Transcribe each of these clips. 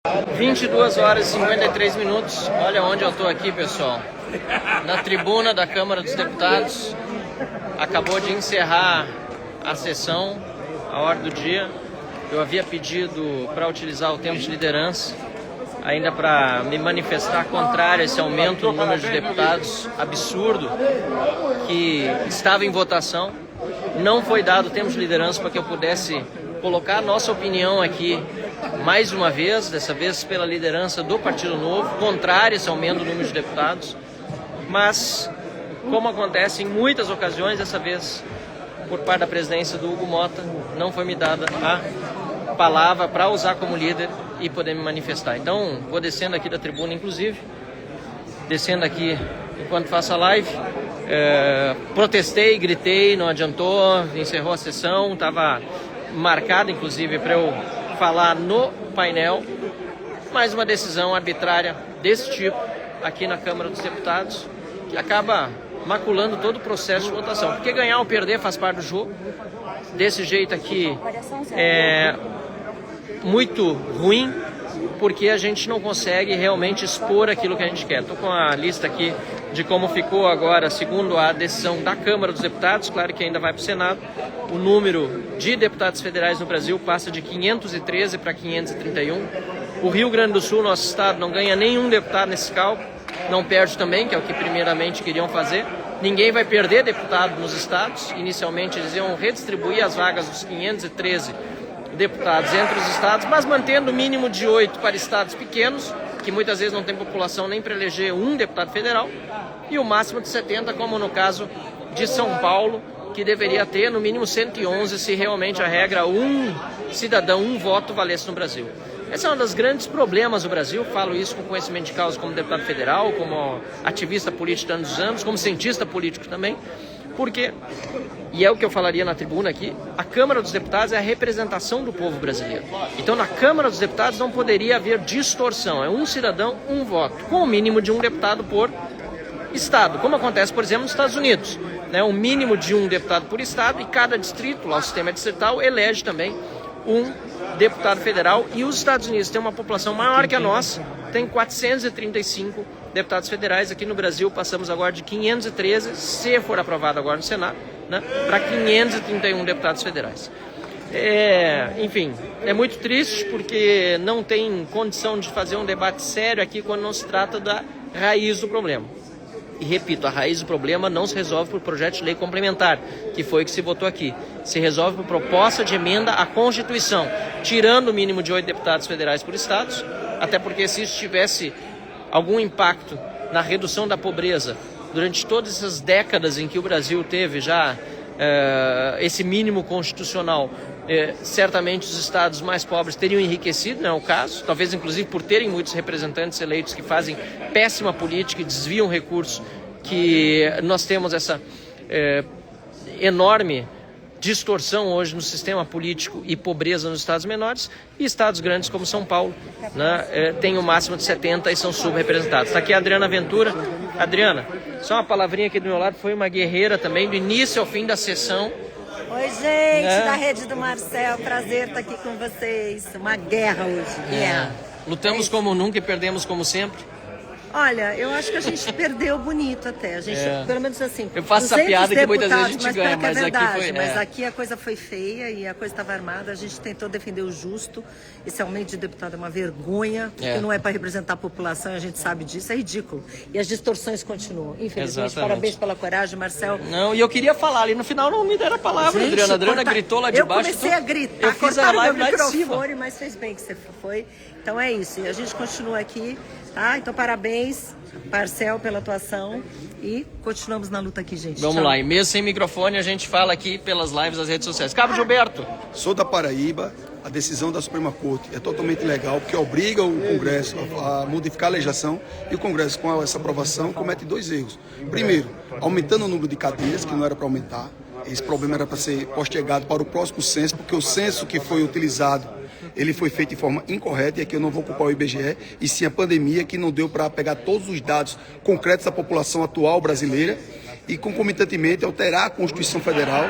22 horas e 53 minutos. Olha onde eu estou aqui, pessoal. Na tribuna da Câmara dos Deputados. Acabou de encerrar a sessão, a hora do dia. Eu havia pedido para utilizar o tempo de liderança, ainda para me manifestar contrário a esse aumento no número de deputados absurdo que estava em votação. Não foi dado tempo de liderança para que eu pudesse colocar a nossa opinião aqui mais uma vez, dessa vez pela liderança do Partido Novo, contrária a esse aumento do número de deputados. Mas, como acontece em muitas ocasiões, dessa vez, por parte da presidência do Hugo Motta, não foi me dada a palavra para usar como líder e poder me manifestar. Então, vou descendo aqui da tribuna, inclusive, descendo aqui enquanto faço a live. Protestei, gritei, não adiantou, encerrou a sessão, estava marcado, inclusive, para eu falar no painel. Mais uma decisão arbitrária desse tipo aqui na Câmara dos Deputados, que acaba maculando todo o processo de votação. Porque ganhar ou perder faz parte do jogo. Desse jeito aqui é muito ruim, porque a gente não consegue realmente expor aquilo que a gente quer. Estou com a lista aqui de como ficou agora, segundo a decisão da Câmara dos Deputados. Claro que ainda vai para o Senado. O número de deputados federais no Brasil passa de 513 para 531. O Rio Grande do Sul, nosso estado, não ganha nenhum deputado nesse cálculo. Não perde também, que é o que primeiramente queriam fazer. Ninguém vai perder deputado nos estados. Inicialmente eles iam redistribuir as vagas dos 513 deputados entre os estados, mas mantendo o mínimo de 8 para estados pequenos, que muitas vezes não tem população nem para eleger um deputado federal, e o máximo de 70, como no caso de São Paulo, que deveria ter no mínimo 111 se realmente a regra um cidadão, um voto valesse no Brasil. Esse é um dos grandes problemas do Brasil. Falo isso com conhecimento de causa como deputado federal, como ativista político há tantos anos, como cientista político também, porque, e é o que eu falaria na tribuna aqui, a Câmara dos Deputados é a representação do povo brasileiro. Então, na Câmara dos Deputados não poderia haver distorção. É um cidadão, um voto, com o mínimo de um deputado por estado, como acontece, por exemplo, nos Estados Unidos. Um mínimo de um deputado por estado, e cada distrito, lá o sistema distrital, elege também um deputado federal. E os Estados Unidos têm uma população maior que a nossa, tem 435 deputados federais. Aqui no Brasil passamos agora de 513, se for aprovado agora no Senado, para 531 deputados federais. Enfim, é muito triste, porque não tem condição de fazer um debate sério aqui quando não se trata da raiz do problema. E repito, a raiz do problema não se resolve por projeto de lei complementar, que foi o que se votou aqui. Se resolve por proposta de emenda à Constituição, tirando o mínimo de 8 deputados federais por estados, até porque se isso tivesse algum impacto na redução da pobreza durante todas essas décadas em que o Brasil teve já esse mínimo constitucional, certamente os estados mais pobres teriam enriquecido, não é o caso, talvez inclusive por terem muitos representantes eleitos que fazem péssima política e desviam recursos, que nós temos essa enorme distorção hoje no sistema político e pobreza nos estados menores, e estados grandes como São Paulo, tem o máximo de 70 e são subrepresentados. Está aqui a Adriana Ventura. Adriana, só uma palavrinha aqui do meu lado, foi uma guerreira também, do início ao fim da sessão. Oi, gente, da Rede do Marcel, prazer estar aqui com vocês. Uma guerra hoje, guerra. Lutamos como nunca e perdemos como sempre. Olha, eu acho que a gente perdeu bonito até. A gente, pelo menos assim. Eu faço essa piada que muitas vezes a gente ganha, mas verdade, aqui foi. Mas aqui a coisa foi feia e a coisa estava armada. A gente tentou defender o justo. Esse aumento de deputado é uma vergonha, porque não é para representar a população, a gente sabe disso, é ridículo. E as distorções continuam, infelizmente. Exatamente. Parabéns pela coragem, Marcel. Não, e eu queria falar ali no final, não me deram a palavra, gente, Adriana. A Adriana gritou lá de baixo. Eu comecei a gritar, eu fiz a live lá de cima. Mas fez bem que você foi. Então é isso, e a gente continua aqui, tá? Então parabéns, Marcel, pela atuação, e continuamos na luta aqui, gente. Vamos Tchau. lá, e mesmo sem microfone a gente fala aqui pelas lives das redes sociais. Cabo Gilberto. Sou da Paraíba. A decisão da Suprema Corte é totalmente legal, porque obriga o Congresso a modificar a legislação, e o Congresso, com essa aprovação, comete dois erros. Primeiro, aumentando o número de cadeiras, que não era para aumentar. Esse problema era para ser postergado para o próximo censo, porque o censo que foi utilizado, ele foi feito de forma incorreta, e aqui eu não vou culpar o IBGE, e sim a pandemia, que não deu para pegar todos os dados concretos da população atual brasileira, e concomitantemente alterar a Constituição Federal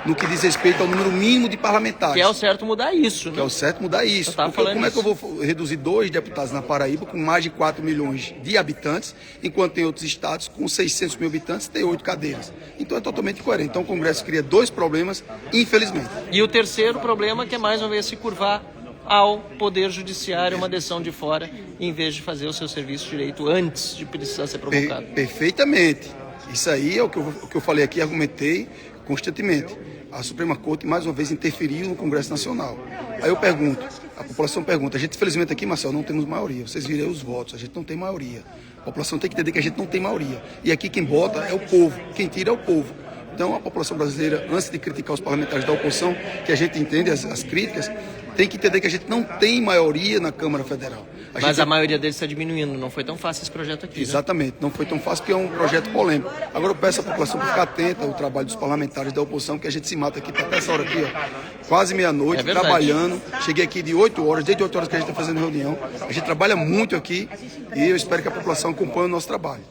no que diz respeito ao número mínimo de parlamentares. Que é o certo mudar isso, né? Que é o certo mudar isso. Porque como é que eu vou reduzir 2 deputados na Paraíba com mais de 4 milhões de habitantes, enquanto tem outros estados com 600 mil habitantes tem 8 cadeiras? Então é totalmente incoerente. Então o Congresso cria 2 problemas, infelizmente. E o terceiro problema que é mais uma vez se curvar ao Poder Judiciário, uma decisão de fora, em vez de fazer o seu serviço de direito antes de precisar ser provocado. Perfeitamente. Isso aí é o que eu falei aqui, argumentei constantemente. A Suprema Corte, mais uma vez, interferiu no Congresso Nacional. Aí eu pergunto, a população pergunta, a gente, infelizmente, aqui, Marcelo, não temos maioria. Vocês viram aí os votos, a gente não tem maioria. A população tem que entender que a gente não tem maioria. E aqui quem bota é o povo, quem tira é o povo. Então, a população brasileira, antes de criticar os parlamentares da oposição, que a gente entende as críticas, tem que entender que a gente não tem maioria na Câmara Federal. Mas a maioria deles está diminuindo, não foi tão fácil esse projeto aqui. Exatamente, não foi tão fácil porque é um projeto polêmico. Agora eu peço à população para ficar atenta ao trabalho dos parlamentares da oposição, que a gente se mata aqui, tá até essa hora aqui, ó, quase meia-noite, trabalhando. Cheguei aqui de 8 horas, desde 8 horas que a gente está fazendo reunião. A gente trabalha muito aqui e eu espero que a população acompanhe o nosso trabalho.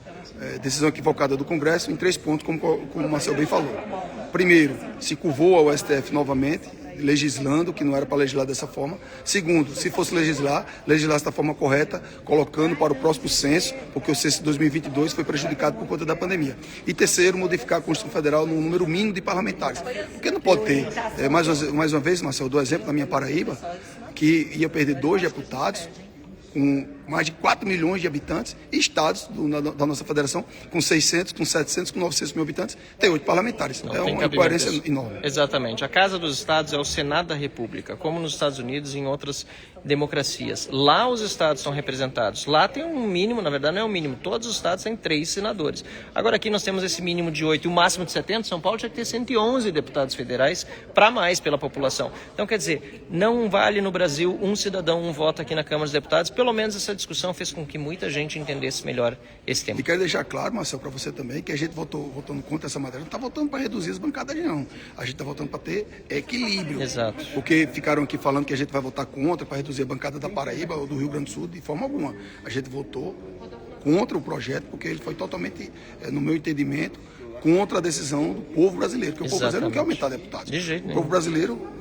Decisão equivocada do Congresso em 3 pontos, como o Marcelo bem falou. Primeiro, se curvou ao STF novamente, legislando, que não era para legislar dessa forma. Segundo, se fosse legislasse da forma correta, colocando para o próximo censo, porque o censo de 2022 foi prejudicado por conta da pandemia. E terceiro, modificar a Constituição Federal no número mínimo de parlamentares. Porque não pode ter, mais uma vez, Marcelo, eu dou exemplo na minha Paraíba, que ia perder 2 deputados, com mais de 4 milhões de habitantes, e estados da nossa federação com 600, com 700, com 900 mil habitantes, tem 8 parlamentares. É uma incoerência enorme. Exatamente. A Casa dos Estados é o Senado da República, como nos Estados Unidos e em outras democracias. Lá os estados são representados. Lá tem um mínimo, na verdade não é um mínimo, todos os estados têm 3 senadores. Agora aqui nós temos esse mínimo de 8 e o máximo de 70, São Paulo tinha que ter 111 deputados federais para mais pela população. Então quer dizer, não vale no Brasil um cidadão, um voto aqui na Câmara dos Deputados. Pelo menos essa discussão fez com que muita gente entendesse melhor esse tema. E quero deixar claro, Marcelo, para você também, que a gente votando contra essa matéria, não está votando para reduzir as bancadas, não. A gente está votando para ter equilíbrio. Exato. Porque ficaram aqui falando que a gente vai votar contra, para reduzir a bancada da Paraíba ou do Rio Grande do Sul, de forma alguma. A gente votou contra o projeto, porque ele foi totalmente, no meu entendimento, contra a decisão do povo brasileiro, porque o povo brasileiro não quer aumentar deputados. De jeito nenhum. O povo brasileiro,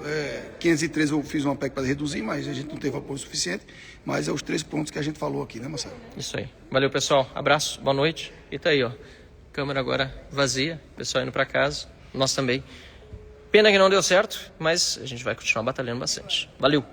513 eu fiz uma PEC para reduzir, mas a gente não teve apoio suficiente, mas é os 3 pontos que a gente falou aqui, né, Marcelo? Isso aí. Valeu, pessoal. Abraço, boa noite. E tá aí, ó. Câmara agora vazia, pessoal indo para casa, nós também. Pena que não deu certo, mas a gente vai continuar batalhando bastante. Valeu!